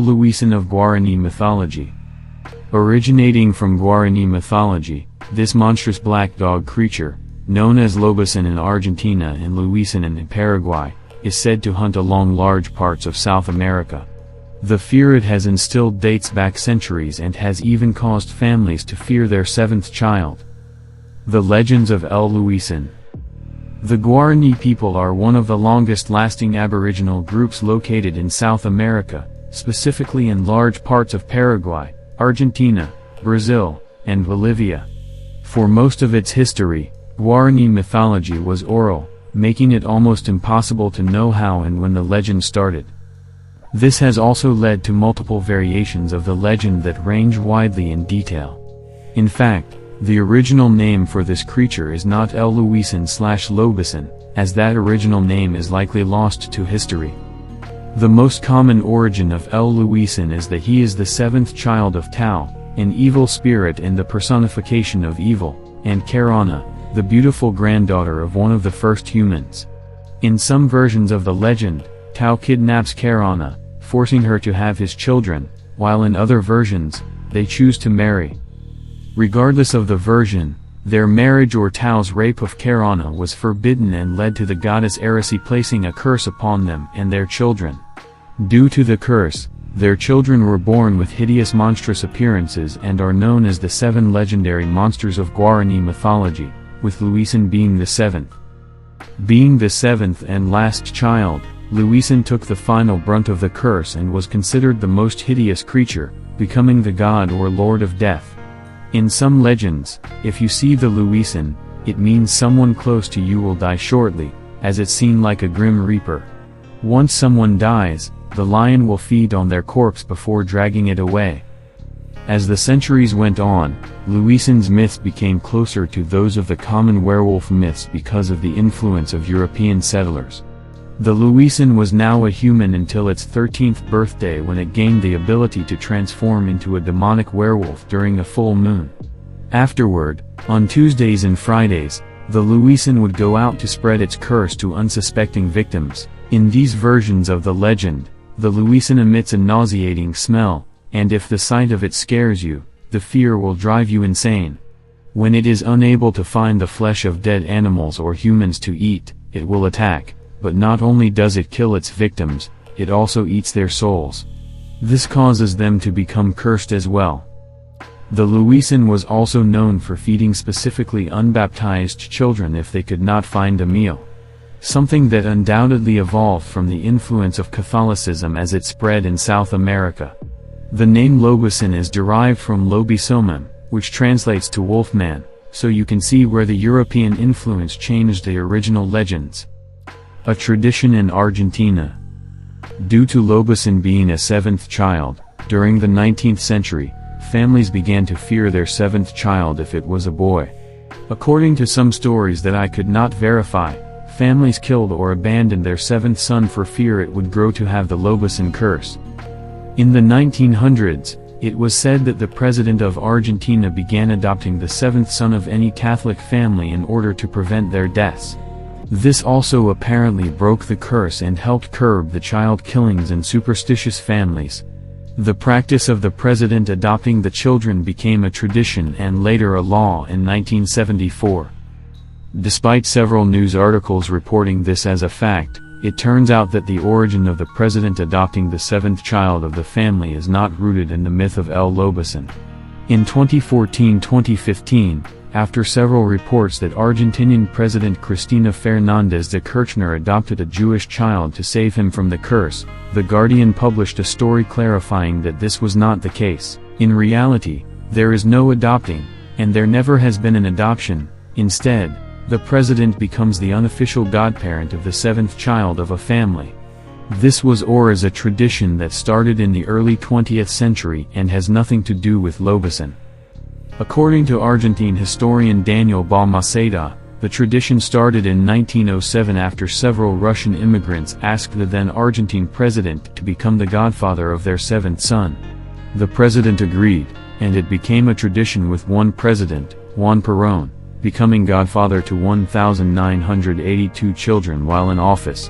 Luison of Guaraní Mythology. Originating from Guarani mythology, this monstrous black dog creature, known as Lobison in Argentina and Luison in Paraguay, is said to hunt along large parts of South America. The fear it has instilled dates back centuries and has even caused families to fear their seventh child. The legends of Luison. The Guarani people are one of the longest-lasting Aboriginal groups located in South America, specifically in large parts of Paraguay, Argentina, Brazil, and Bolivia. For most of its history, Guarani mythology was oral, making it almost impossible to know how and when the legend started. This has also led to multiple variations of the legend that range widely in detail. In fact, the original name for this creature is not Luison/Lobison, as that original name is likely lost to history. The most common origin of Luison is that he is the seventh child of Tao, an evil spirit and the personification of evil, and Guarani, the beautiful granddaughter of one of the first humans. In some versions of the legend, Tao kidnaps Guarani, forcing her to have his children, while in other versions, they choose to marry. Regardless of the version, their marriage or Tao's rape of Guarani was forbidden and led to the goddess Erisy placing a curse upon them and their children. Due to the curse, their children were born with hideous monstrous appearances and are known as the seven legendary monsters of Guarani mythology, with Luison being the seventh. Being the seventh and last child, Luison took the final brunt of the curse and was considered the most hideous creature, becoming the god or lord of death. In some legends, if you see the Luison, it means someone close to you will die shortly, as it's seen like a grim reaper. Once someone dies, the lion will feed on their corpse before dragging it away. As the centuries went on, Luison's myths became closer to those of the common werewolf myths because of the influence of European settlers. The Luison was now a human until its 13th birthday when it gained the ability to transform into a demonic werewolf during a full moon. Afterward, on Tuesdays and Fridays, the Luison would go out to spread its curse to unsuspecting victims. In these versions of the legend, the Luison emits a nauseating smell, and if the sight of it scares you, the fear will drive you insane. When it is unable to find the flesh of dead animals or humans to eat, it will attack. But not only does it kill its victims, it also eats their souls. This causes them to become cursed as well. The Luison was also known for feeding specifically unbaptized children if they could not find a meal. Something that undoubtedly evolved from the influence of Catholicism as it spread in South America. The name Lobison is derived from Lobisomum, which translates to wolfman, so you can see where the European influence changed the original legends. A tradition in Argentina. Due to Lobison being a seventh child, during the 19th century, families began to fear their seventh child if it was a boy. According to some stories that I could not verify, families killed or abandoned their seventh son for fear it would grow to have the Lobison curse. In the 1900s, it was said that the president of Argentina began adopting the seventh son of any Catholic family in order to prevent their deaths. This also apparently broke the curse and helped curb the child killings in superstitious families. The practice of the president adopting the children became a tradition and later a law in 1974. Despite several news articles reporting this as a fact, it turns out that the origin of the president adopting the seventh child of the family is not rooted in the myth of Lobison. In 2014-2015, after several reports that Argentinian President Cristina Fernández de Kirchner adopted a Jewish child to save him from the curse, The Guardian published a story clarifying that this was not the case. In reality, there is no adopting, and there never has been an adoption. Instead, the president becomes the unofficial godparent of the seventh child of a family. This was or is a tradition that started in the early 20th century and has nothing to do with Lobison. According to Argentine historian Daniel Balmaceda, the tradition started in 1907 after several Russian immigrants asked the then Argentine president to become the godfather of their seventh son. The president agreed, and it became a tradition with one president, Juan Perón, becoming godfather to 1,982 children while in office.